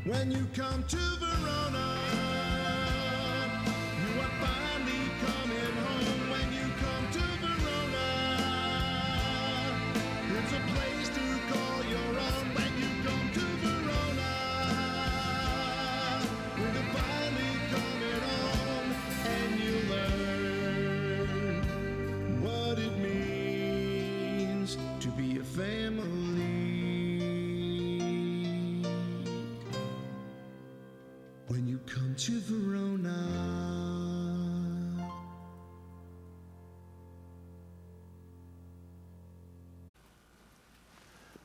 When you come to Verona, you are finally coming home. When you come to Verona, it's a place to call your own. When you come to Verona, you're finally coming home, and you learn what it means to be a family. When you come to Verona.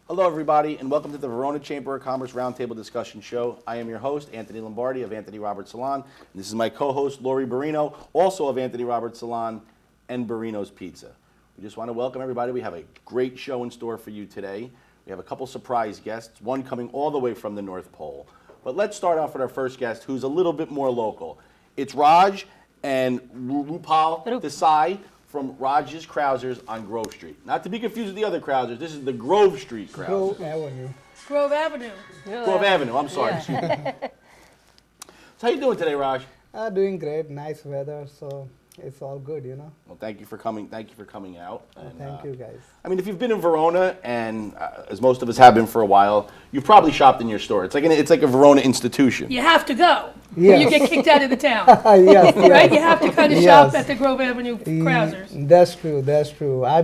Hello, everybody, and welcome to the Verona Chamber of Commerce Roundtable Discussion Show. I am your host, Anthony Lombardi of Anthony Roberts Salon. And this is my co-host, Lori Barrino, also of Anthony Roberts Salon and Barrino's Pizza. We just want to welcome everybody. We have a great show in store for you today. We have a couple surprise guests, one coming all the way from the North Pole. But let's start off with our first guest, who's a little bit more local. It's Raj and Rountable Desai from Raj's Krausers on Grove Street. Not to be confused with the other Krausers, this is the Grove Street Krausers. Grove Avenue. Grove Avenue. Grove Avenue, I'm sorry. Yeah. So how you doing today, Raj? Doing great, nice weather, so it's all good, you know. Well, thank you for coming. Thank you for coming out. And, Thank you, guys. I mean, if you've been in Verona, and as most of us have been for a while, you've probably shopped in your store. It's like a Verona institution. You have to go. Yes. Or you get kicked out of the town. Yes, Right? You have to kind of Yes. shop at the Grove Avenue Krausers. That's true, that's true. I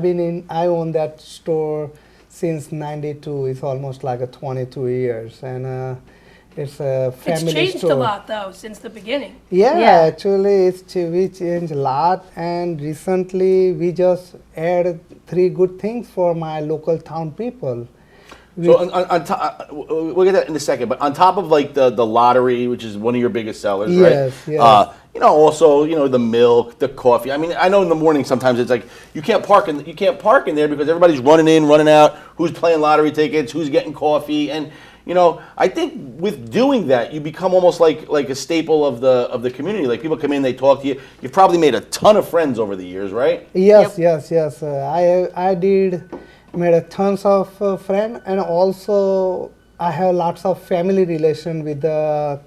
own that store since 92. It's almost like a 22 years, and it's a family It's changed store. a lot, though, since the beginning. Yeah, actually, we changed a lot, and recently we just added 3 good things for my local town people. So we'll get that in a second, but on top of like the lottery, which is one of your biggest sellers, Yes, right? yes. Also, the milk, the coffee. I mean, I know in the morning sometimes it's like you can't park in there because everybody's running in, running out. Who's playing lottery tickets? Who's getting coffee? And I think with doing that, you become almost like a staple of the community. Like people come in, they talk to you. You've probably made a ton of friends over the years, right? Yes. I made a tons of friends, and also I have lots of family relation with the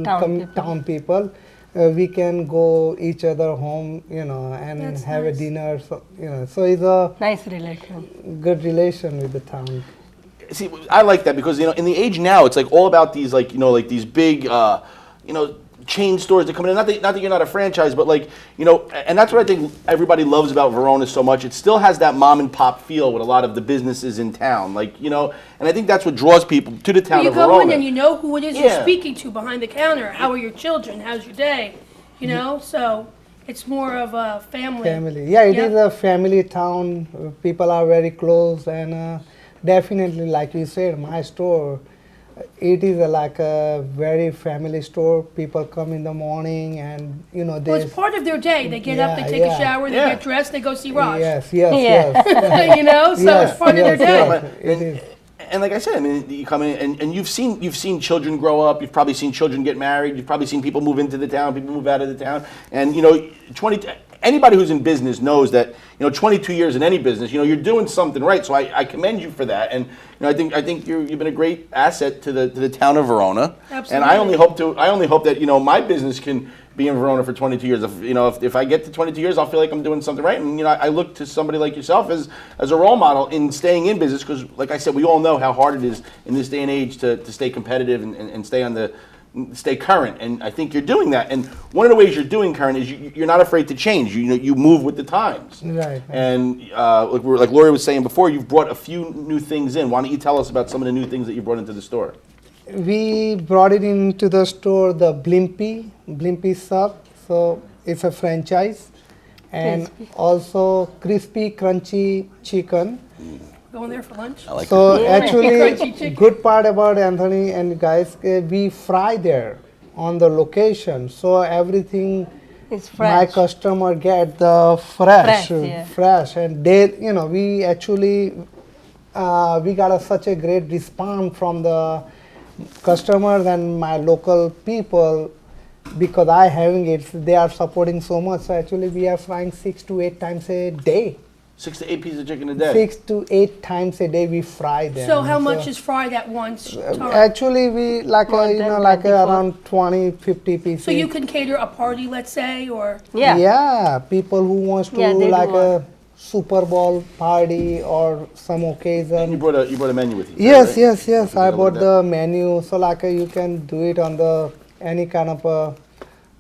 town people. We can go each other home, and That's have nice. a dinner. So it's a Nice relation. good relation with the town. See, I like that because in the age now, it's like all about these these big chain stores that come in. Not that you're not a franchise, but and that's what I think everybody loves about Verona so much. It still has that mom and pop feel with a lot of the businesses in town, and I think that's what draws people to the town You of go Verona. in and you know who it is Yeah. you're speaking to behind the counter. How are your children? How's your day? So it's more of a family. Yeah, it Yep. is a family town. People are very close, and definitely, like you said, my store, it is like a very family store. People come in the morning, and Well, they. it's part of their day. They get up, they take a shower, they Yeah. get dressed, they go see Raj. Yes. So Yes, it's part of their yes, day. yes, it is. And like I said, I mean, you come in and you've seen children grow up. You've probably seen children get married. You've probably seen people move into the town, people move out of the town. And anybody who's in business knows that 22 years in any business, you're doing something right. So I commend you for that. And I think you've been a great asset to the town of Verona. Absolutely. And I only hope that my business can be in Verona for 22 years. If I get to 22 years, I'll feel like I'm doing something right. And I look to somebody like yourself as a role model in staying in business because, like I said, we all know how hard it is in this day and age to stay competitive and stay current. And I think you're doing that. And one of the ways you're doing current is you're not afraid to change. You move with the times. Right. And like Lori was saying before, you've brought a few new things in. Why don't you tell us about some of the new things that you brought into the store? We brought it into the store, the Blimpie sub. So it's a franchise, and also crispy, crunchy chicken. Going there for lunch. I like So it. actually, Crunchy chicken. good part about Anthony and guys, we fry there on the location. So everything It's my fresh. customer get the fresh, Fresh, yeah. fresh, and they, we actually we got such a great response from the customers and my local people because I having it. They are supporting so much. So actually, we are frying 6 to 8 times a day. 6 to 8 pieces of chicken a day. 6 to 8 times a day we fry them. So how much is fried at once time? Actually, we around 20, 50 pieces. So you can cater a party, let's say, or Yeah. Yeah, people who wants to Yeah, they like do a Super Bowl party or some You occasion. brought a menu with you. Yes, right? yes, yes. I take a look bought at the menu, so you can do it on the any kind of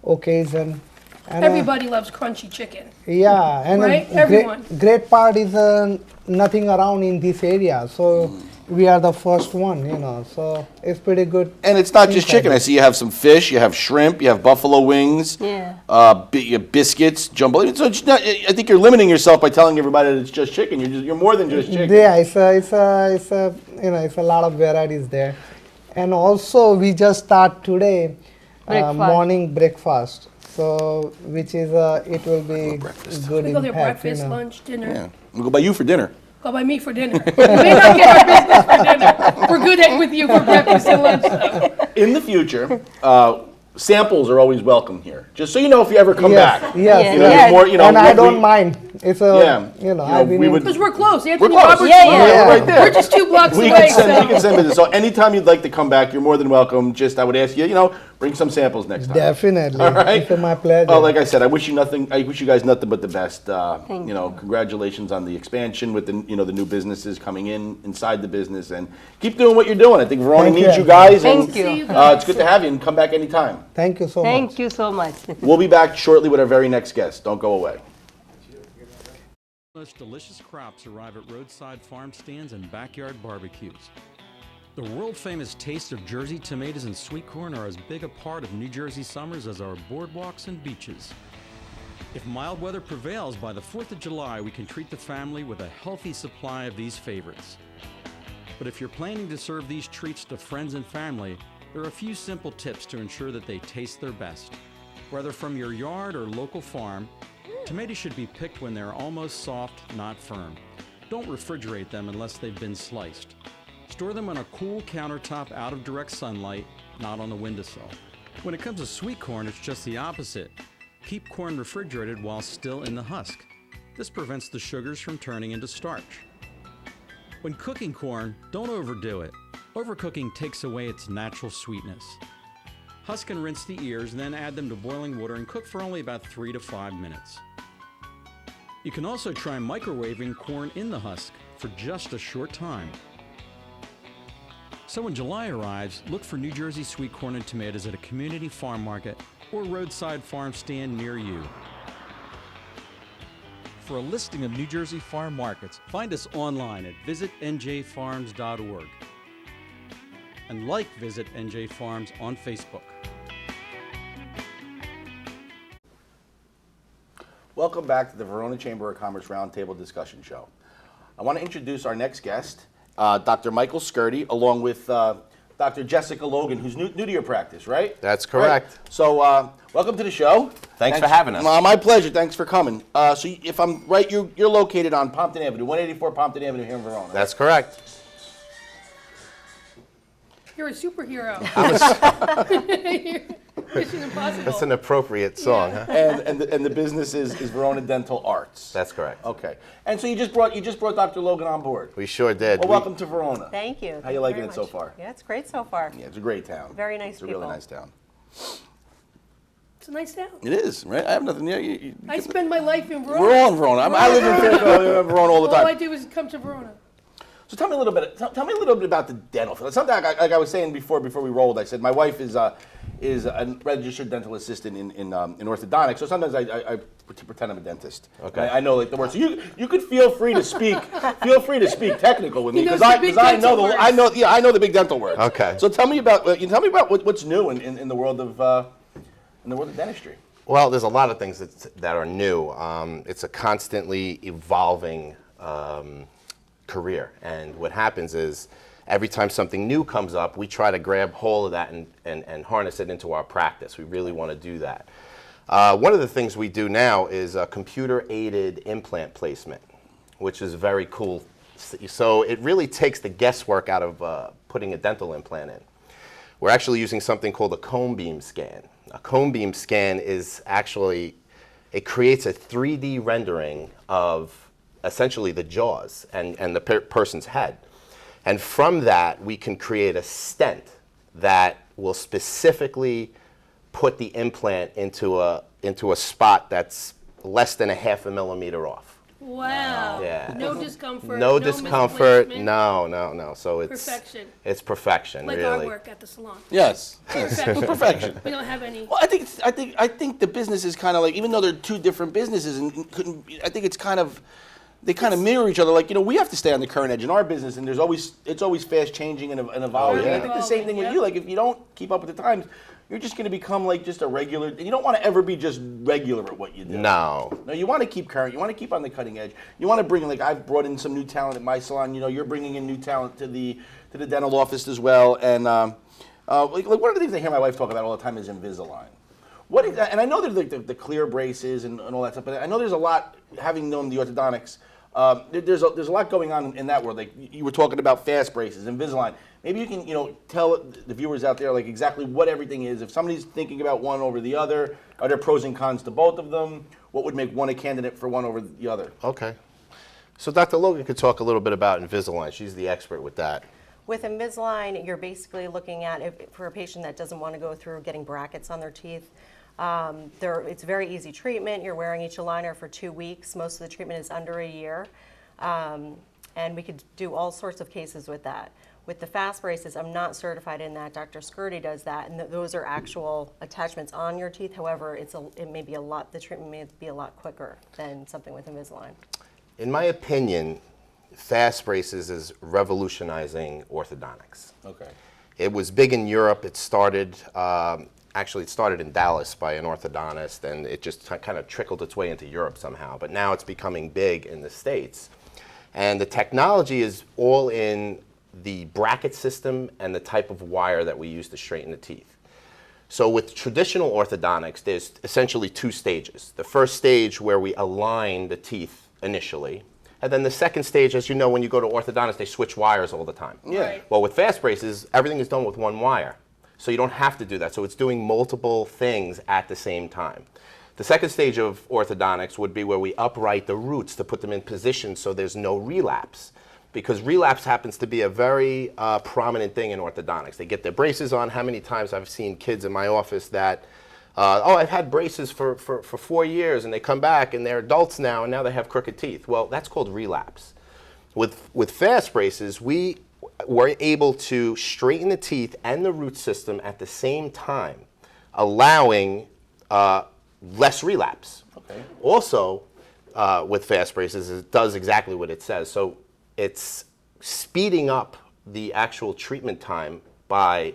occasion. And, everybody loves crunchy chicken. yeah, and Right? a Everyone. great part is nothing around in this area, so we are the first one, so it's pretty good. And it's not just inside chicken. it. I see you have some fish, you have shrimp, you have buffalo wings, Yeah. you have biscuits, jumbo. So it's not, I think you're limiting yourself by telling everybody that it's just chicken. You're more than just chicken. Yeah, it's a lot of varieties there, and also we just start today Breakfast. morning breakfast. So which is it will be good We go there impact. breakfast, lunch, dinner. Yeah. We'll go by you for dinner. Go by me for dinner. We may not get our business for dinner. We're good at with you for breakfast and lunch, though. In the future, samples are always welcome here. Just so you know if you ever come Yes, back. yes, Yeah. You know, yes. there's more, you know, and I we- don't mind. It's a I've been we in- would- Because we're close. We're Anthony close. Roberts. Yeah, yeah. We're right there. We're just 2 blocks We away. can send business. So anytime you'd like to come back, you're more than welcome. Just I would ask you, bring some samples next time. Definitely. All right. It's my pleasure. Oh, like I said, I wish you guys nothing but the best. Thank you. Congratulations on the expansion with the new businesses coming inside the business, and keep doing what you're doing. I think Verona Thank needs you. you guys. Thank and, you. See you guys. It's good to have you, and come back anytime. Thank you so much. Thank you so much. We'll be back shortly with our very next guest. Don't go away. Most delicious crops arrive at roadside farm stands and backyard barbecues. The world-famous taste of Jersey tomatoes and sweet corn are as big a part of New Jersey summers as our boardwalks and beaches. If mild weather prevails, by the 4th of July, we can treat the family with a healthy supply of these favorites. But if you're planning to serve these treats to friends and family, there are a few simple tips to ensure that they taste their best. Whether from your yard or local farm, tomatoes should be picked when they're almost soft, not firm. Don't refrigerate them unless they've been sliced. Store them on a cool countertop out of direct sunlight, not on the windowsill. When it comes to sweet corn, it's just the opposite. Keep corn refrigerated while still in the husk. This prevents the sugars from turning into starch. When cooking corn, don't overdo it. Overcooking takes away its natural sweetness. Husk and rinse the ears, and then add them to boiling water and cook for only about 3 to 5 minutes. You can also try microwaving corn in the husk for just a short time. So when July arrives, look for New Jersey sweet corn and tomatoes at a community farm market or roadside farm stand near you. For a listing of New Jersey farm markets, find us online at visitnjfarms.org and Visit NJ Farms on Facebook. Welcome back to the Verona Chamber of Commerce Roundtable Discussion Show. I want to introduce our next guest, Dr. Michael Skirty, along with Dr. Jessica Logan, who's new to your practice, right? That's correct. Right. So welcome to the show. Thanks for having us. My pleasure. Thanks for coming. So if I'm right, you're located on Pompton Avenue, 184 Pompton Avenue here in Verona. That's correct. You're a superhero. Mission Impossible. That's an appropriate song, huh? and the business is Verona Dental Arts. That's correct. Okay. And so you just brought Dr. Logan on board. We sure did. Well, welcome to Verona. Thank you. How Thank you liking very it so much. far? Yeah, it's great so far. Yeah, it's a great town. Very nice It's a really people. nice town. It's a nice town. It is, right? I have nothing. I spend my life in Verona. We're all in Verona. I live in Fairfield, Verona all the All I time. do is come to Verona. So tell me a little bit. Tell me a little bit about the dental field. Something like I was saying before we rolled. I said my wife is a registered dental assistant in orthodontics. So sometimes I pretend I'm a dentist. Okay. I know like the words. So you could feel free to speak. Feel free to speak technical with me He knows because the big I dental know words. I know the big dental words. Okay. So tell me about what's new in the world of dentistry. Well, there's a lot of things that are new. It's a constantly evolving career. And what happens is every time something new comes up, we try to grab hold of that and harness it into our practice. We really want to do that. One of the things we do now is computer-aided implant placement, which is very cool. So it really takes the guesswork out of putting a dental implant in. We're actually using something called a cone beam scan. A cone beam scan is actually, it creates a 3D rendering of essentially the jaws and the person's head. And from that, we can create a stent that will specifically put the implant into a spot that's less than a half a millimeter off. Wow. Yeah. No discomfort. No discomfort. misplacement. No. So it's Perfection. It's perfection, Like really. our work at the salon. Yes. Perfection. We don't have any. Well, I think the business is kind of like, even though they're two different businesses, and couldn't, I think it's kind of, they kind of mirror each other. Like, we have to stay on the current edge in our business, and it's always fast changing and evolving. Oh, yeah. And I think the same thing with you. Like, if you don't keep up with the times, you're just going to become like just a regular. And you don't want to ever be just regular at what you do. No. No, you want to keep current. You want to keep on the cutting edge. You want to bring, like, I've brought in some new talent at my salon. You're bringing in new talent to the dental office as well. And like one of the things I hear my wife talk about all the time is Invisalign. What is that? And I know there's like the clear braces and all that stuff, but I know there's a lot, having known the orthodontics, there's a lot going on in that world. Like, you were talking about fast braces, Invisalign. Maybe you can, tell the viewers out there, like, exactly what everything is. If somebody's thinking about one over the other, are there pros and cons to both of them? What would make one a candidate for one over the other? Okay. So Dr. Logan could talk a little bit about Invisalign. She's the expert with that. With Invisalign, you're basically looking at, for a patient that doesn't want to go through getting brackets on their teeth, it's very easy treatment. You're wearing each aligner for 2 weeks. Most of the treatment is under a year. And we could do all sorts of cases with that. With the fast braces, I'm not certified in that. Dr. Skirty does that, and those are actual attachments on your teeth. However, the treatment may be a lot quicker than something with Invisalign. In my opinion, fast braces is revolutionizing orthodontics. Okay. It was big in Europe. It started, it started in Dallas by an orthodontist, and it just kind of trickled its way into Europe somehow. But now it's becoming big in the States. And the technology is all in the bracket system and the type of wire that we use to straighten the teeth. So with traditional orthodontics, there's essentially 2 stages. The first stage where we align the teeth initially, and then the second stage, as you know, when you go to orthodontists, they switch wires all the time. Yeah. Right. Well, with fast braces, everything is done with one wire. So you don't have to do that. So it's doing multiple things at the same time. The second stage of orthodontics would be where we upright the roots to put them in position so there's no relapse. Because relapse happens to be a very prominent thing in orthodontics. They get their braces on. How many times I've seen kids in my office that, I've had braces for 4 years, and they come back and they're adults now, and now they have crooked teeth. Well, that's called relapse. With fast braces, we were able to straighten the teeth and the root system at the same time, allowing less relapse. Okay. Also, with fast braces, it does exactly what it says. So it's speeding up the actual treatment time by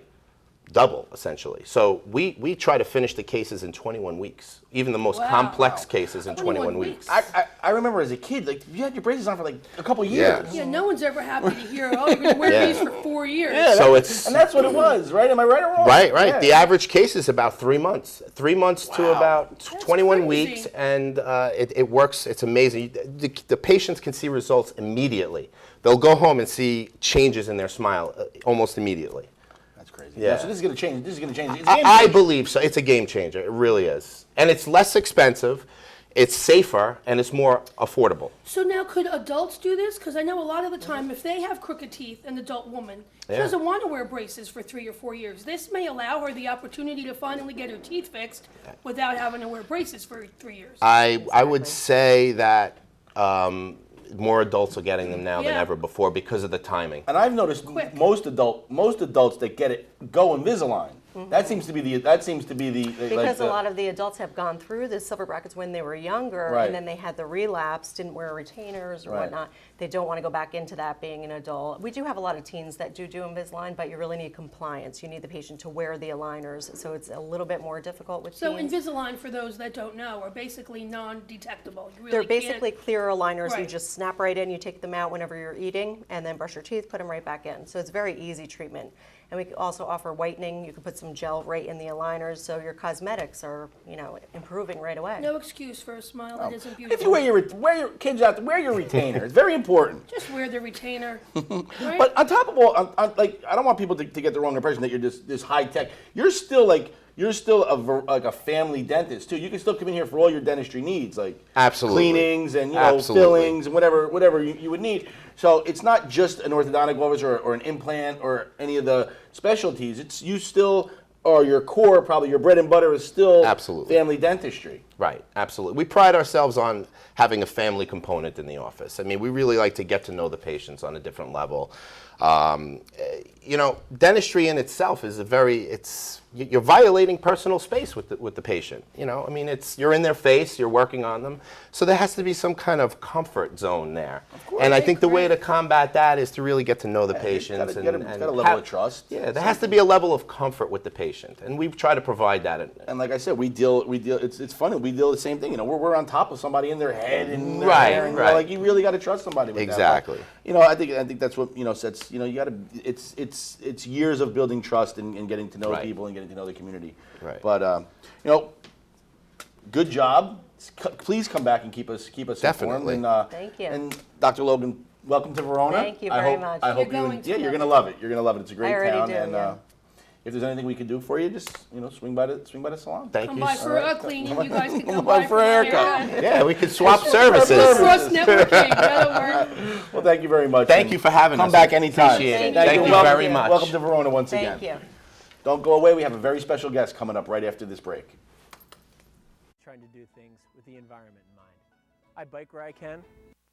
double, essentially. So we try to finish the cases in 21 weeks, even the most Wow. complex cases in 21 21 weeks. I remember as a kid, like, you had your braces on for like a couple years. Yeah, no one's ever happy to hear, oh, you're going to wear Yeah. these for 4 years. Yeah, So it's and that's what it was, right? Am I right or wrong? right. Yeah. The average case is about 3 months. 3 months to Wow. about That's 21 crazy. weeks, and it works. It's amazing. The patients can see results immediately. They'll go home and see changes in their smile almost immediately. That's crazy. Yeah. So this is going to change. This is going to change. It's a game I changer. believe so. It's a game changer. It really is. And it's less expensive, it's safer, and it's more affordable. So now, could adults do this? Because I know a lot of the time, if they have crooked teeth, an adult woman, she Yeah. doesn't want to wear braces for 3 or 4 years. This may allow her the opportunity to finally get her teeth fixed without having to wear braces for 3 years. I would say that more adults are getting them now than Yeah. ever before because of the timing. And I've noticed Quick. most adults that get it go Invisalign. That seems to be the Because a lot of the adults have gone through the silver brackets when they were younger, Right. and then they had the relapse, didn't wear retainers or Right. whatnot. They don't want to go back into that being an adult. We do have a lot of teens that do Invisalign, but you really need compliance. You need the patient to wear the aligners, so it's a little bit more difficult with So teens. Invisalign, for those that don't know, are basically non-detectable. You really They're can't- basically clear aligners. You Right. just snap right in, you take them out whenever you're eating, and then brush your teeth, put them right back in. So it's very easy treatment. And we also offer whitening. You can put some gel right in the aligners, so your cosmetics are, improving right away. No excuse for a smile that isn't If you beautiful. wear your kids out, wear your retainer. It's very important. Just wear the retainer. Right? But on top of all, like, I don't want people to get the wrong impression that you're just this high tech. You're still like you're still like a family dentist too. You can still come in here for all your dentistry needs, like Absolutely. cleanings and Absolutely. fillings and whatever you would need. So it's not just an orthodontic office or an implant or any of the specialties. It's you still, or your core, probably your bread and butter is still Absolutely. family dentistry. Right, absolutely. We pride ourselves on having a family component in the office. I mean, we really like to get to know the patients on a different level. You know, dentistry in itself is you're violating personal space with the patient. You know, I mean, you're in their face, you're working on them, so there has to be some kind of comfort zone there. And I think the way to combat that is to really get to know the patients. It's got a level of trust. Yeah, there has to be a level of comfort with the patient, and we try to provide that. And like I said, we deal. It's funny. We deal the same thing. You know, we're on top of somebody in their head and their hair, and right. like you really got to trust somebody with Exactly. that. But, you know, I think that's what sets. You know, you got to. It's years of building trust and getting to know Right. people and getting to know the community. Right. But you know, good job. Please come back and keep us Definitely. informed. And, Thank you. And Dr. Logan, welcome to Verona. Thank you very much. I hope You're going to you're love gonna it. love it. You're gonna love it. It's a great I already town. do, And yeah. if there's anything we can do for you, just swing by the salon. Thank Come you. by so- for a cleaning, you guys can Come come by by for a haircut. Yeah, we could swap Blue services. Cross Networking, that'll work. Well, thank you very much. Thank and you for having us. Come back anytime. Appreciate it. Thank Thank you Welcome- very much. Welcome to Verona once again. Thank you. Don't go away. We have a very special guest coming up right after this break. Trying to do things with the environment in mind. I bike where I can,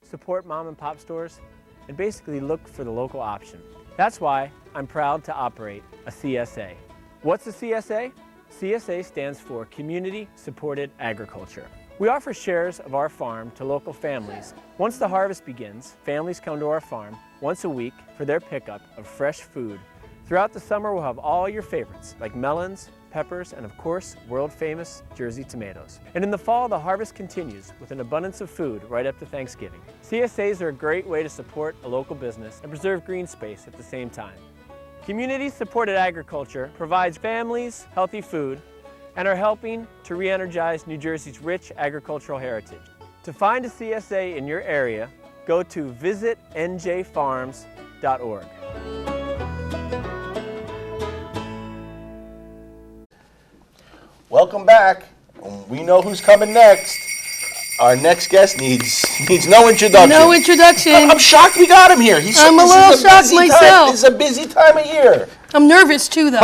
support mom and pop stores, and basically look for the local option. That's why I'm proud to operate a CSA. What's a CSA? CSA stands for Community Supported Agriculture. We offer shares of our farm to local families. Once the harvest begins, families come to our farm once a week for their pickup of fresh food. Throughout the summer, we'll have all your favorites, like melons, peppers, and of course, world-famous Jersey tomatoes. And in the fall, the harvest continues with an abundance of food right up to Thanksgiving. CSAs are a great way to support a local business and preserve green space at the same time. Community-supported agriculture provides families healthy food and are helping to re-energize New Jersey's rich agricultural heritage. To find a CSA in your area, go to visitnjfarms.org. Welcome back. We know who's coming next. Our next guest needs no introduction. No introduction. I'm shocked we got him here. I'm a little shocked myself. This is a busy time of year. I'm nervous too, though.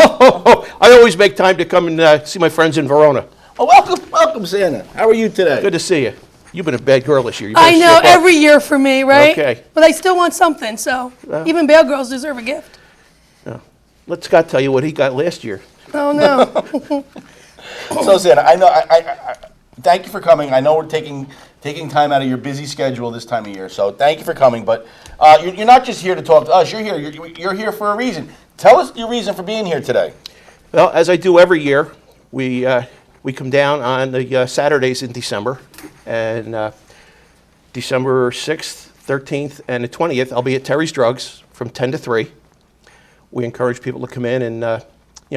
I always make time to come and see my friends in Verona. Oh, welcome, Santa. How are you today? Good to see you. You've been a bad girl this year. You I better know, step up. every year for me, right? Okay. But I still want something, so even bad girls deserve a gift. Let Scott tell you what he got last year. Oh, no. So, Santa, I know. I thank you for coming. I know we're taking time out of your busy schedule this time of year, so thank you for coming. But you're not just here to talk to us. You're here for a reason. Tell us your reason for being here today. Well, as I do every year, we come down on the Saturdays in December, and December 6th, 13th, and the 20th, I'll be at Terry's Drugs from 10 to 3. We encourage people to come in and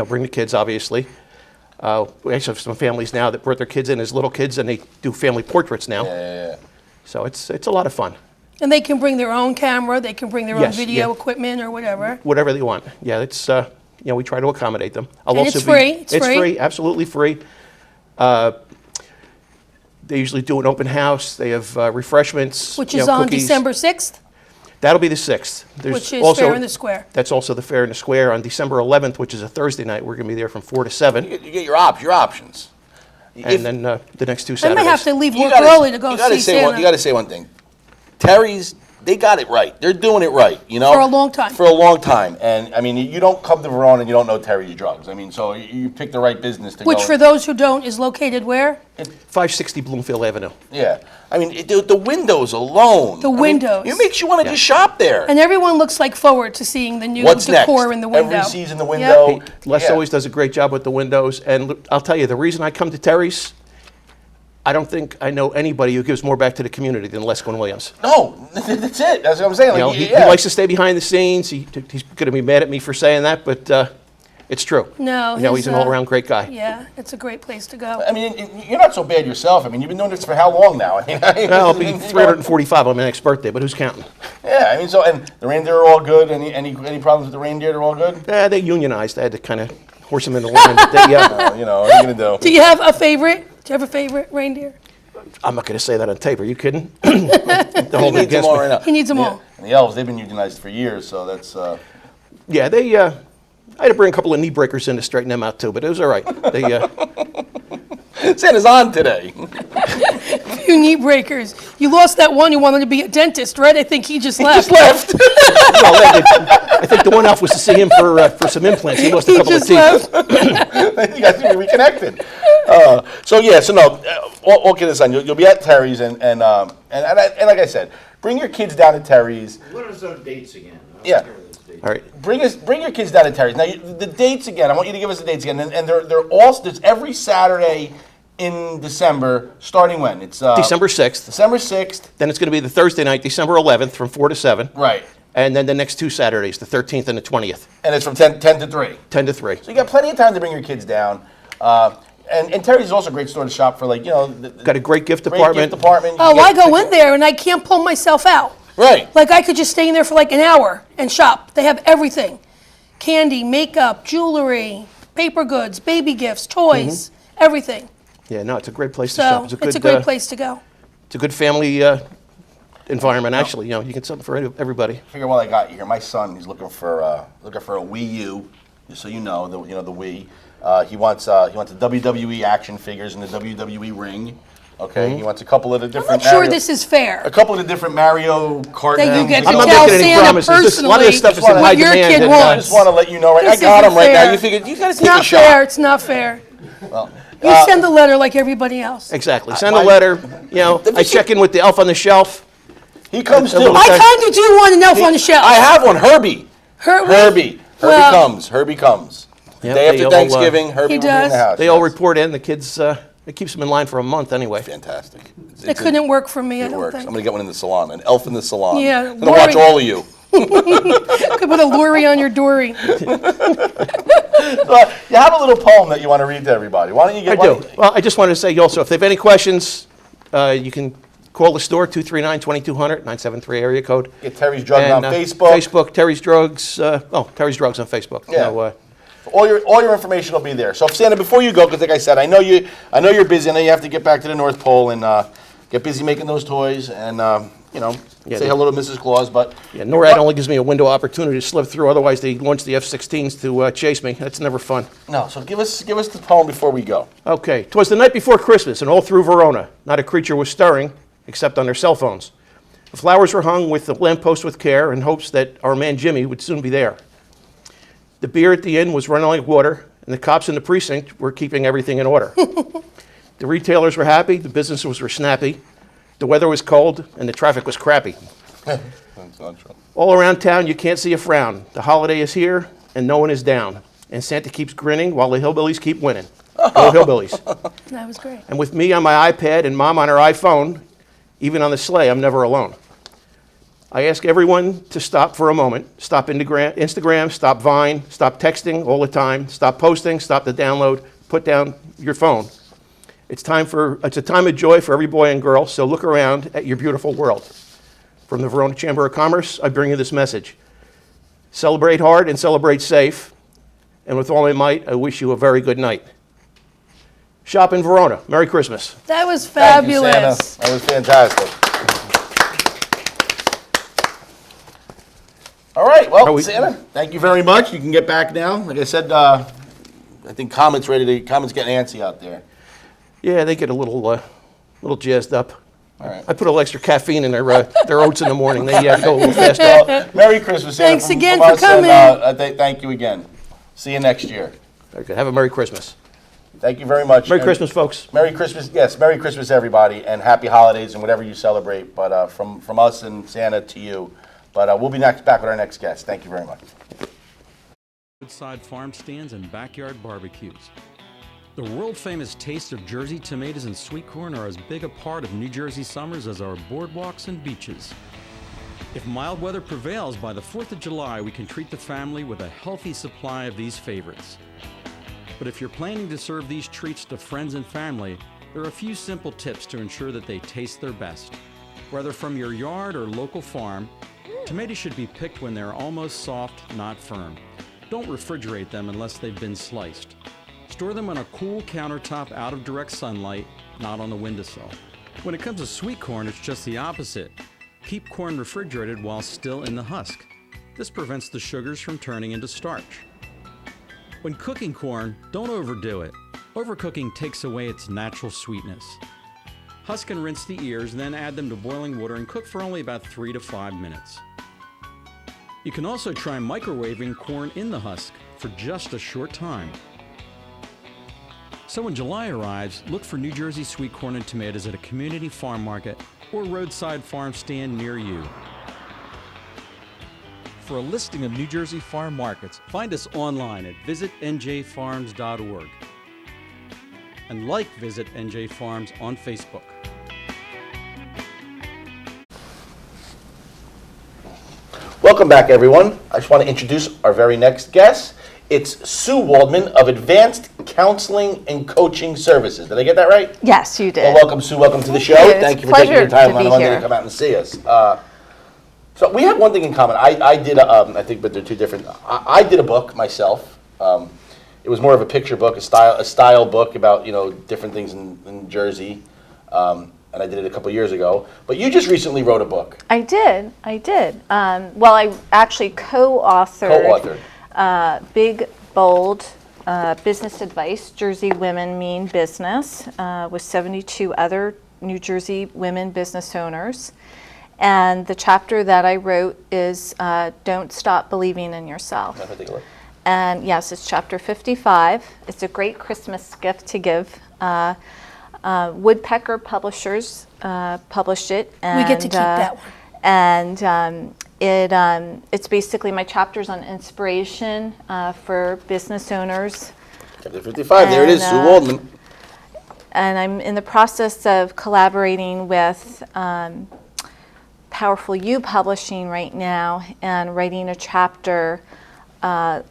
bring the kids, obviously. We actually have some families now that brought their kids in as little kids, and they do family portraits now. Yeah. So it's a lot of fun. And they can bring their own camera, they can bring their own Yes, video yeah. equipment or whatever. Whatever they want. Yeah, it's we try to accommodate them. And it's free, it's free? free, absolutely free. They usually do an open house. They have refreshments, Which is on cookies. December 6th, That'll be the 6th. which is Fair in the Square. That's also the Fair in the Square. On December 11th, which is a Thursday night, we're going to be there from 4 to 7. You get your options. And then the next two I Saturdays. might have to leave You work gotta- early to go you gotta see say Santa. You got to say one thing. Terry's, they got it right. They're doing it right, you know? For a long time. For a long time. And, I mean, you don't come to Verona and you don't know Terry's Drugs. I mean, so you pick the right business to Which, go. for those who don't, is located where? 560 Bloomfield Avenue. Yeah. I mean, the windows alone. The I mean, windows. It makes you want to just shop there. And everyone looks like forward to seeing the new What's next? decor in the window. Every season the window. Yep. Les Yeah. always does a great job with the windows. And I'll tell you, the reason I come to Terry's, I don't think I know anybody who gives more back to the community than Les Williams. No, that's it. That's what I'm saying. You know, Like, he yeah. likes to stay behind the scenes. He's going to be mad at me for saying that, but it's true. No, He's an all-around great guy. Yeah, it's a great place to go. I mean, you're not so bad yourself. I mean, you've been doing this for how long now? I mean, Well, I'll be 345 on my next birthday, but who's counting? Yeah, I mean, so, and the reindeer are all good. Any problems with the reindeer? They're all good? They unionized. I had to kind of horse them into line. But they, You know, what are you gonna Do do? you have a favorite? Do you have a favorite reindeer? I'm not going to say that on tape. Are you kidding? Don't hold He it needs them against all me. right now. He needs them all. And the elves, they've been unionized for years, so that's. Yeah, they. I had to bring a couple of knee breakers in to straighten them out too, but it was all right. They. Santa's on today. You knee breakers. You lost that one who wanted to be a dentist, right? I think he just left. Left. I think the one off was to see him for some implants. He lost a He couple of just teeth. left. You guys need to be reconnected. So no, all kidding aside, you'll be at Terry's and like I said, bring your kids down to Terry's. What are those dates again? Yeah. All right. Bring your kids down to Terry's. Now the dates again. I want you to give us the dates again, and they're all. There's every Saturday in December, starting when? It's December 6th. December 6th. Then it's going to be the Thursday night, December 11th, from 4 to 7. Right. And then the next 2 Saturdays, the 13th and the 20th, And it's from 10 to 3. 10 to 3. So you got plenty of time to bring your kids down. And Terry's is also a great store to shop for, like, you know. Got a great gift great department. gift department. Oh, I go in there and I can't pull myself out. Right. Like I could just stay in there for like an hour and shop. They have everything. Candy, makeup, jewelry, paper goods, baby gifts, toys, everything. Yeah, no, it's a great place to shop. So it's a great place to go. It's a good family environment, actually. You know, you get something for everybody. Figure while I got you here, my son, he's looking for a Wii U, just so you know, the Wii. He wants the WWE action figures and the WWE ring. Okay, he wants a couple of the I'm different. not sure Mario- this is fair. A couple of the different Mario Kart That you things. get to I'm not tell making any Santa promises. This- a lot of this stuff is in in high what your demand. kid and, I wants. just want to let you know, right? I This got isn't him right now. fair. You figured you got to It's take not a shot. fair. It's not fair. Well, You send a letter like everybody else. Exactly. Send a my- letter. You know, I check in with the elf on the shelf. he comes A too. little I Okay. kind of do want an elf on the shelf. I have one, Herbie. Herbie. Herbie comes. The Yeah, day they after all, Thanksgiving, Herbie He will be in does. the house. They all yes. report in. The kids, it keeps them in line for a month anyway. Fantastic. It couldn't work for me, I It don't works. think. I'm going to get one in the salon, an elf in the salon. Yeah, I'm going to watch Lori. all of you. Could put a lorry on your dory. You have a little poem that you want to read to everybody. Why don't you I get do. Well, I just wanted to say also, if they have any questions, you can call the store, 239-2200, 973 area code. Get Terry's Drugs on And, Facebook. Facebook, Terry's Drugs. Terry's Drugs on Facebook. Yeah. So, All your information will be there. So, Santa, before you go, because like I said, I know you're busy. I know you have to get back to the North Pole and get busy making those toys and say hello to Mrs. Claus. But yeah, NORAD only gives me a window opportunity to slip through. Otherwise, they launch the F-16s to chase me. That's never fun. no. So give us the poem before we go. Okay. 'Twas the night before Christmas, and all through Verona, not a creature was stirring, except on their cell phones. The flowers were hung with the lamppost with care, in hopes that our man Jimmy would soon be there. The beer at the inn was running like water, and the cops in the precinct were keeping everything in order. The retailers were happy, the businesses were snappy, the weather was cold, and the traffic was crappy. That's not true. All around town, you can't see a frown. The holiday is here, and no one is down. And Santa keeps grinning while the hillbillies keep winning. Go hillbillies. That was great. And with me on my iPad and Mom on her iPhone, even on the sleigh, I'm never alone. I ask everyone to stop for a moment. Stop Instagram, stop Vine, stop texting all the time, stop posting, stop the download, put down your phone. It's a time of joy for every boy and girl, so look around at your beautiful world. From the Verona Chamber of Commerce, I bring you this message. Celebrate hard and celebrate safe. And with all my might, I wish you a very good night. Shop in Verona. Merry Christmas. That was Thank you, fabulous. Santa. That was fantastic. All right, well, Santa, thank you very much. You can get back now. Like I said, I think Comet's getting antsy out there. Yeah, they get a little jazzed up. All right. I put a little extra caffeine in their oats in the morning. They go a little faster. Merry Christmas, Santa. Thanks again from for us, and, coming. thank you again. See you next year. Very good. Have a Merry Christmas. Thank you very much. Merry Christmas, folks. Merry Christmas, yes. Merry Christmas, everybody, and happy holidays and whatever you celebrate. But from us and Santa to you. But we'll be back with our next guest. Thank you very much. Roadside farm stands and backyard barbecues. The world-famous taste of Jersey tomatoes and sweet corn are as big a part of New Jersey summers as our boardwalks and beaches. If mild weather prevails, by the 4th of July, we can treat the family with a healthy supply of these favorites. But if you're planning to serve these treats to friends and family, there are a few simple tips to ensure that they taste their best. Whether from your yard or local farm, tomatoes should be picked when they're almost soft, not firm. Don't refrigerate them unless they've been sliced. Store them on a cool countertop out of direct sunlight, not on the windowsill. When it comes to sweet corn, it's just the opposite. Keep corn refrigerated while still in the husk. This prevents the sugars from turning into starch. When cooking corn, don't overdo it. Overcooking takes away its natural sweetness. Husk and rinse the ears, then add them to boiling water and cook for only about 3 to 5 minutes. You can also try microwaving corn in the husk for just a short time. So when July arrives, look for New Jersey sweet corn and tomatoes at a community farm market or roadside farm stand near you. For a listing of New Jersey farm markets, find us online at visitnjfarms.org and like Visit NJ Farms on Facebook. Welcome back, everyone. I just want to introduce our very next guest. It's Sue Waldman of Advanced Counseling and Coaching Services. Did I get that right? Yes, you did. Well, welcome, Sue. Welcome to the show. Thank you for taking your time on a Monday to come out and see us. So we have one thing in common. I did, I think, but they're two different. I did a book myself. It was more of a picture book, a style book about different things in Jersey, and I did it a couple years ago. But you just recently wrote a book. I did. Well, I actually co-authored. Big, Bold, Business Advice, Jersey Women Mean Business, with 72 other New Jersey women business owners. And the chapter that I wrote is Don't Stop Believing in Yourself. Let me take a look. And yes, it's chapter 55. It's a great Christmas gift to give. Woodpecker Publishers published it. And, We get to keep that one. And it's basically my chapters on inspiration for business owners. Chapter 55, there it is, Sue Waldman. And I'm in the process of collaborating with Powerful You Publishing right now and writing a chapter for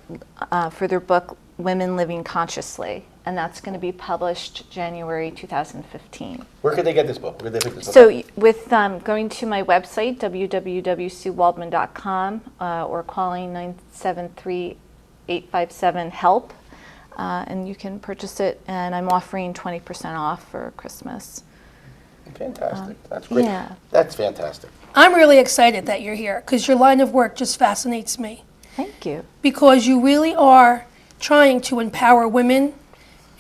their book, Women Living Consciously. And that's going to be published January 2015. Where could they get this book? Where could they pick this book So up? with going to my website, www.suewaldman.com, or calling 973-857-HELP, and you can purchase it. And I'm offering 20% off for Christmas. Fantastic. That's great. Yeah. That's fantastic. I'm really excited that you're here because your line of work just fascinates me. Thank you. Because you really are trying to empower women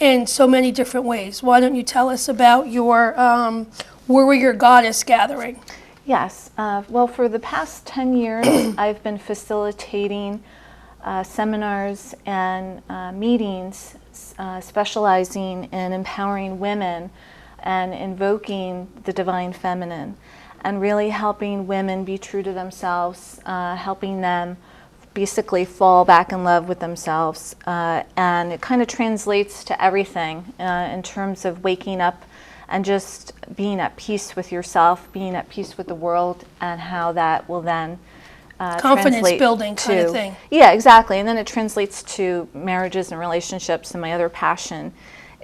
in so many different ways. Why don't you tell us about your Warrior Goddess gathering? Yes. Well, for the past 10 years, I've been facilitating seminars and meetings specializing in empowering women and invoking the divine feminine and really helping women be true to themselves, helping them basically fall back in love with themselves. And it kind of translates to everything in terms of waking up and just being at peace with yourself, being at peace with the world, and how that will then Confidence translate building kind to, of thing. Yeah, exactly. And then it translates to marriages and relationships. And my other passion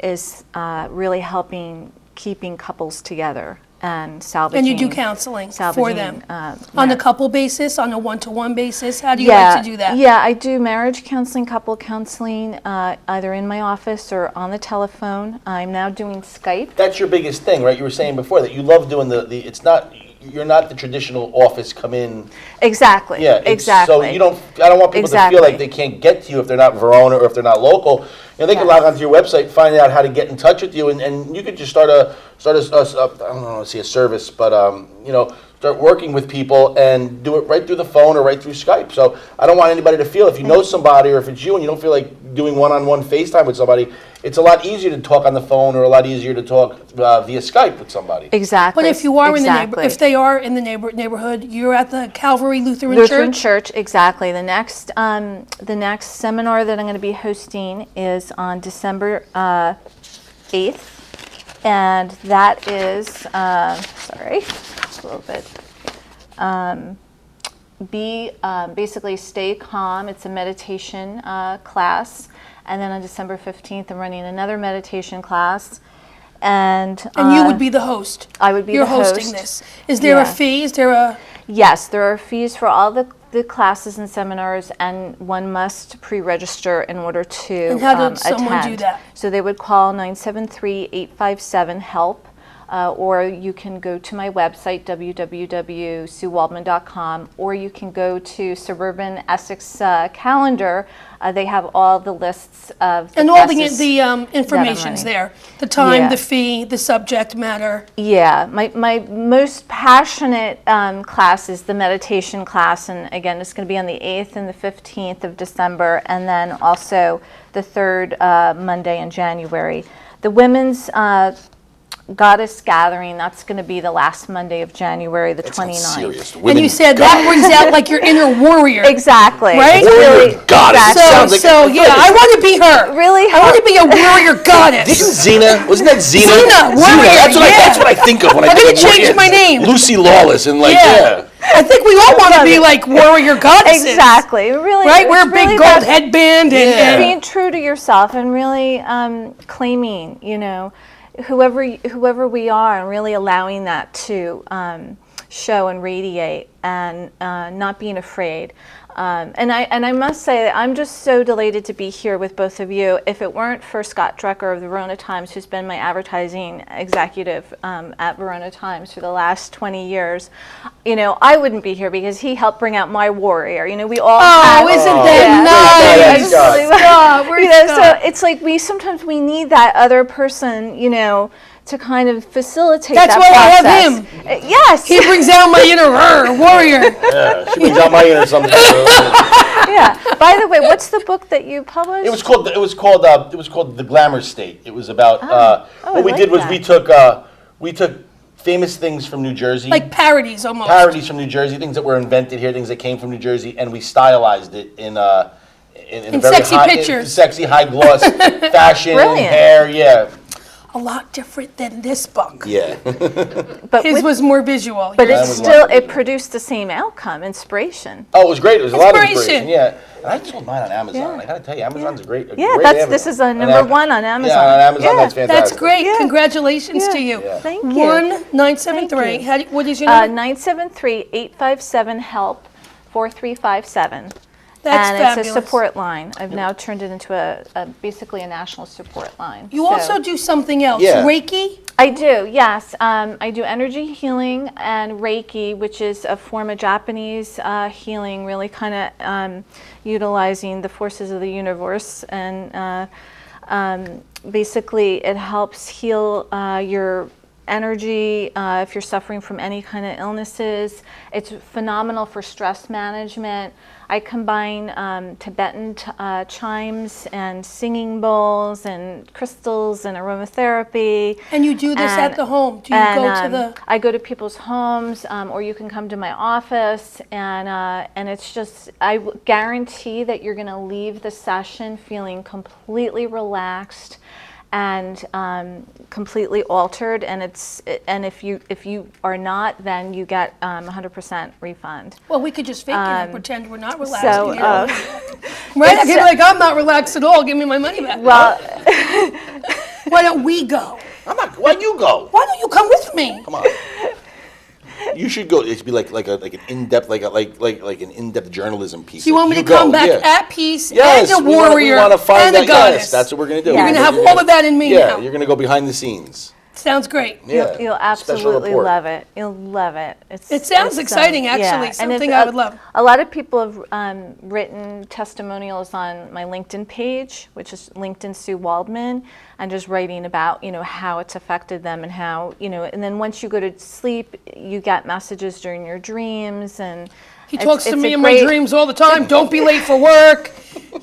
is really helping keeping couples together and salvaging. And you do counseling for them on a couple basis, on a one-to-one basis. How do you like to do that? Yeah, I do marriage counseling, couple counseling, either in my office or on the telephone. I'm now doing Skype. That's your biggest thing, right? You were saying before that you love doing it's not, you're not the traditional office come in. Exactly. Yeah, exactly. So I don't want people to feel like they can't get to you if they're not Verona or if they're not local. They can log onto your website, find out how to get in touch with you, and you could just start a I don't know, say a service, but start working with people and do it right through the phone or right through Skype. So I don't want anybody to feel, if you know somebody or if it's you and you don't feel like doing one-on-one FaceTime with somebody, it's a lot easier to talk on the phone or a lot easier to talk via Skype with somebody. Exactly. But if you are in the if they are in the neighborhood, you're at the Calvary Lutheran Church, exactly. The next seminar that I'm going to be hosting is on December 8th. And that is, sorry, a little bit. Basically stay calm. It's a meditation class. And then on December 15th, I'm running another meditation class. And you would be the host. I would be You're the host. You're hosting this. Is there a fee? Is there a... Yes, there are fees for all the the classes and seminars, and one must pre-register in order to And how did someone attend. do that? So they would call 973-857-HELP, or you can go to my website, www.suewaldman.com, or you can go to Suburban Essex Calendar. They have all the lists of the And all the classes information's that I'm there. The time, Yeah. the fee, the subject matter. Yeah, my most passionate class is the meditation class, and again, it's going to be on the 8th and the 15th of December, and then also the third Monday in January. The women's Goddess Gathering, that's going to be the last Monday of January, the 29th. Serious. And you said that brings out like your inner warrior. Exactly. Right? It's really, Goddess. exactly. Sounds like- I want to be her. Really? I want to be a warrior goddess. Wasn't that Xena? Xena, warrior, That's what I think of when I I'm think gonna of change my name. Lucy Lawless and like I think we all want to be like warrior goddesses. Exactly. Really, Right? it's Wear a big really gold about headband and being true to yourself and really claiming, whoever we are, and really allowing that to show and radiate, and not being afraid. And I must say that I'm just so delighted to be here with both of you. If it weren't for Scott Drucker of the Verona Times, who's been my advertising executive at Verona Times for the last 20 years, I wouldn't be here, because he helped bring out my warrior. We all have, isn't that nice? So it's like sometimes we need that other person, to kind of facilitate That's that why process. I have him. Yes. He brings out my inner warrior. Yeah, she brings out my inner something. Yeah. By the way, what's the book that you published? It was called The Glamour State. It was about what we I did like was that. we took famous things from New Jersey. Like parodies almost. Parodies from New Jersey, things that were invented here, things that came from New Jersey, and we stylized it in a very sexy high, pictures. sexy high gloss fashion, Brilliant. hair, yeah. A lot different than this book. Yeah. But His was more visual. But yours it's was still, more- it produced the same outcome, inspiration. Oh, it was great. It was a lot of Inspiration. inspiration. Yeah. And I sold mine on Amazon. Yeah. I gotta tell you, Amazon's a great. Yeah, great this is Amazon. number one on Amazon. Yeah, on Amazon, Yeah. that's fantastic. That's great. Yeah. Congratulations Yeah. to you. Yeah. Thank you. 1-973. What is your number? 973-857-HELP 4357. That's and fabulous. it's a support line. I've now turned it into basically a national support line. You So- also do something else. Yeah. Reiki? I do, yes. I do energy healing and Reiki, which is a form of Japanese healing, really kind of utilizing the forces of the universe. And basically, it helps heal your energy if you're suffering from any kind of illnesses. It's phenomenal for stress management. I combine Tibetan chimes and singing bowls and crystals and aromatherapy. And you do this at the home? Do you go to the... I go to people's homes, or you can come to my office, and it's just, I guarantee that you're going to leave the session feeling completely relaxed and completely altered, and if you are not, then you get 100% refund. Well, we could just fake it and pretend we're not relaxed. So, right? I could be like, I'm not relaxed at all. Give me my money back. well, Why don't we go? Why you go? Why don't you come with me? Come on. You should go. It should be like an in-depth like an in-depth journalism piece. So you want me to go, come back yeah. at peace Yes, and a we warrior wanna find and a out. goddess? Yes, that's what we're gonna do. You're You're gonna going to have all of that in me Yeah, now. you're gonna go behind the scenes. Sounds great. Yeah, you'll special absolutely report. love it. You'll love it. It sounds it's, exciting, actually. yeah. And Something it's, I would love. A lot of people have written testimonials on my LinkedIn page, which is LinkedIn Sue Waldman, and just writing about how it's affected them and how and then once you go to sleep, you get messages during your dreams, and He talks to it's me a in my great- dreams all the time. Don't be late for work.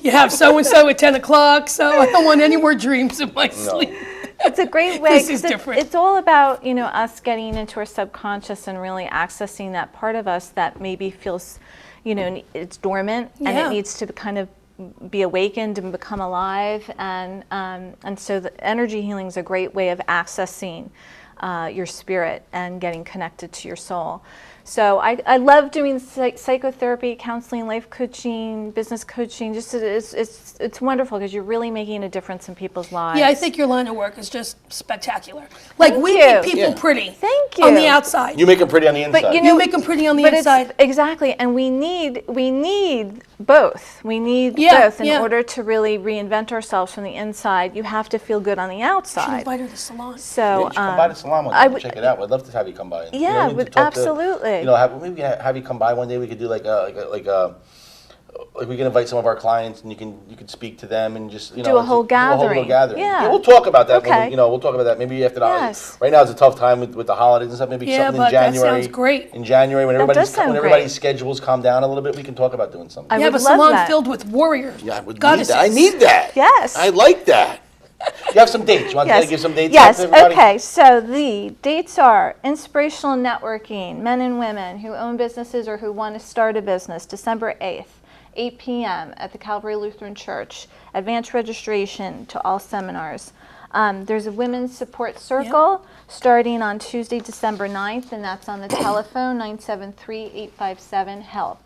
You have so-and-so at 10 o'clock, so I don't want any more dreams in my sleep. It's a great way. This is 'cause different. It's all about us getting into our subconscious and really accessing that part of us that maybe feels, it's dormant and Yeah. it needs to kind of be awakened and become alive. And so the energy healing is a great way of accessing your spirit and getting connected to your soul. So I love doing psychotherapy, counseling, life coaching, business coaching. Just it's wonderful because you're really making a difference in people's lives. Yeah, I think your line of work is just spectacular. Like, Thank we you. make people Yeah. pretty. Thank you. On the outside. You make them pretty on the inside. But You make them pretty on the but inside. Exactly, and we need both. We need Yeah, both in yeah. order to really reinvent ourselves from the inside. You have to feel good on the Should outside. invite her to the salon. So Yeah, you should come by the salon one I day. would- Check it out. We'd love to have you come by. And, Yeah, we need would- to talk absolutely. Maybe have you come by one day. We could do like we can invite some of our clients, and you can speak to them and just Do a whole gathering. Yeah. We'll talk about that. Okay. We'll talk about that maybe after the Yes. Right now it's a tough time with the holidays and stuff. Maybe Yeah, something but in that January. sounds great. In January when does sound everybody's great. schedules calm down a little bit, we can talk about doing something. I You have a would love salon that. filled with warriors. Yeah, I would need goddesses. that. I need that. Yes. I like that. You have some dates. You want to give some dates? out Yes. to everybody? Okay. So the dates are inspirational networking, men and women who own businesses or who want to start a business, December 8th, 8 p.m. at the Calvary Lutheran Church. Advanced registration to all seminars. There's a women's support circle starting on Tuesday, December 9th, and that's on the telephone 973-857-HELP.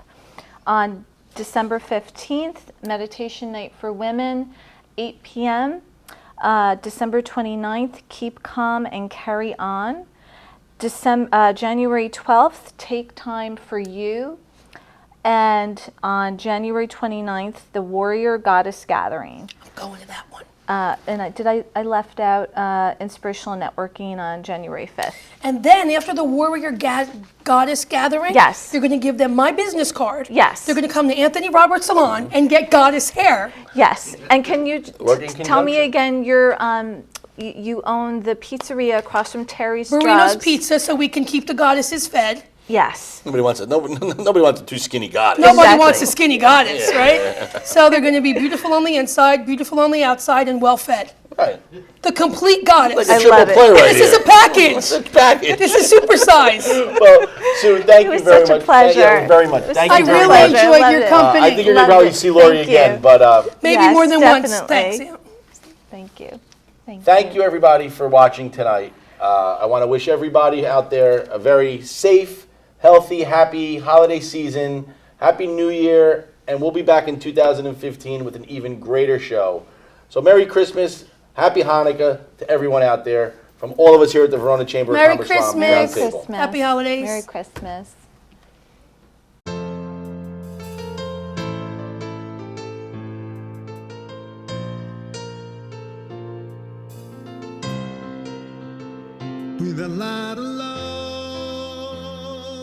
On December 15th, meditation night for women, 8 p.m. December 29th, Keep Calm and Carry On. January 12th, Take Time for You. And on January 29th, the Warrior Goddess Gathering. I'm going to that one. And I left out inspirational networking on January 5th. And then after the Warrior Goddess Gathering, Yes. you're going to give them my business card. Yes. They're going to come to Anthony Roberts Salon and get goddess hair. Yes. And can you Work in tell me conjunction. again, you own the pizzeria across from Terry's Marino's Drugs. Pizza, so we can keep the goddesses fed. Yes. Nobody wants it. Nobody wants a too skinny goddess. Nobody Exactly. wants a skinny goddess, right? So they're going to be beautiful on the inside, beautiful on the outside, and well fed. Right. The complete goddess. Like a I triple love it. play right This is here. a package. It's a package. This is supersize. Well, Sue, thank It you was very such a much. pleasure. Thank you very much. It was Thank I you such a very really much. pleasure. enjoyed Loved your it. company. I think you're Loved gonna probably it. see Lori Thank again, you. but Maybe Yes, more than once. definitely. Thanks. Thank you. thank you everybody for watching tonight. I want to wish everybody out there a very safe, healthy, happy holiday season. Happy New Year, and we'll be back in 2015 with an even greater show. So Merry Christmas, Happy Hanukkah to everyone out there. From all of us here at the Verona Chamber Merry of Commerce Christmas. Merry Roundtable. Christmas. Happy holidays. Merry Christmas. With a lot of love,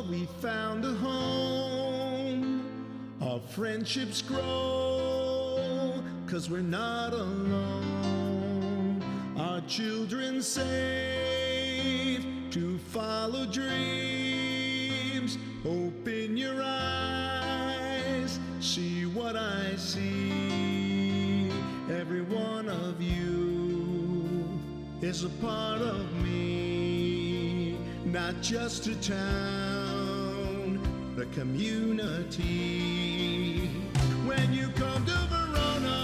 we found a home. Our friendships grow, 'cause we're not alone. Our children safe to follow dreams. Open your eyes, see what I see. Every one of you is a part of me, not just a town, a community. When you come to Verona,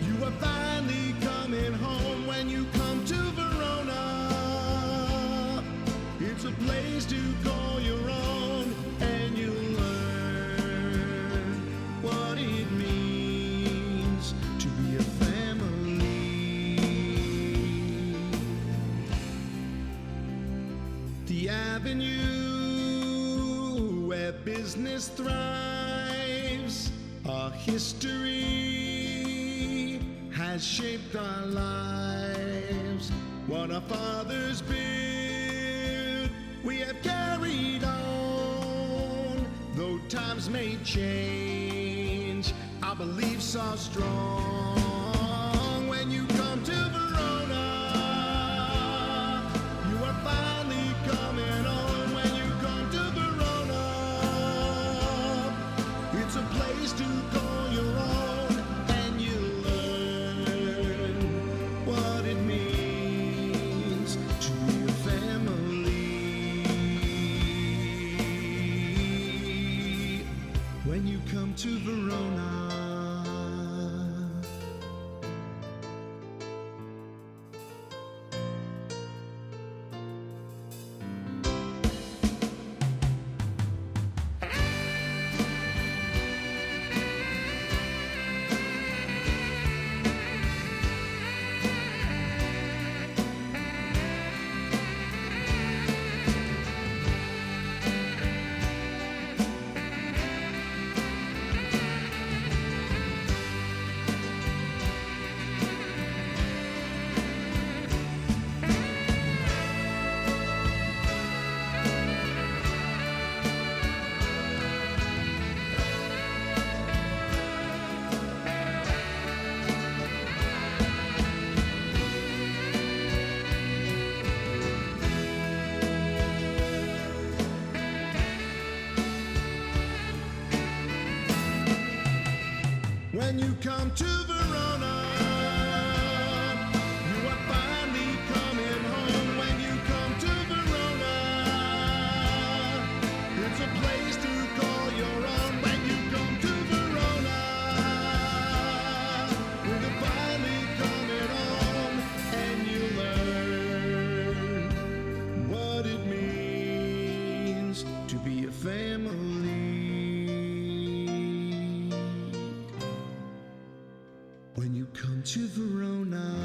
you are finally coming home. When you come to Verona, it's a place to call your own, and you learn what it means to be a family. The avenue where business thrives, our history has shaped our lives. What our fathers built, we have carried on. Though times may change, our beliefs are strong. When you come to Verona, you are finally coming on. When you come to Verona, it's a place to call your own, and you learn what it means to be a family. When you come to Verona. come to Verona. You are finally coming home when you come to Verona. It's a place to call your own when you come to Verona. You're finally coming home and you learn what it means to be a family. When you come to Verona.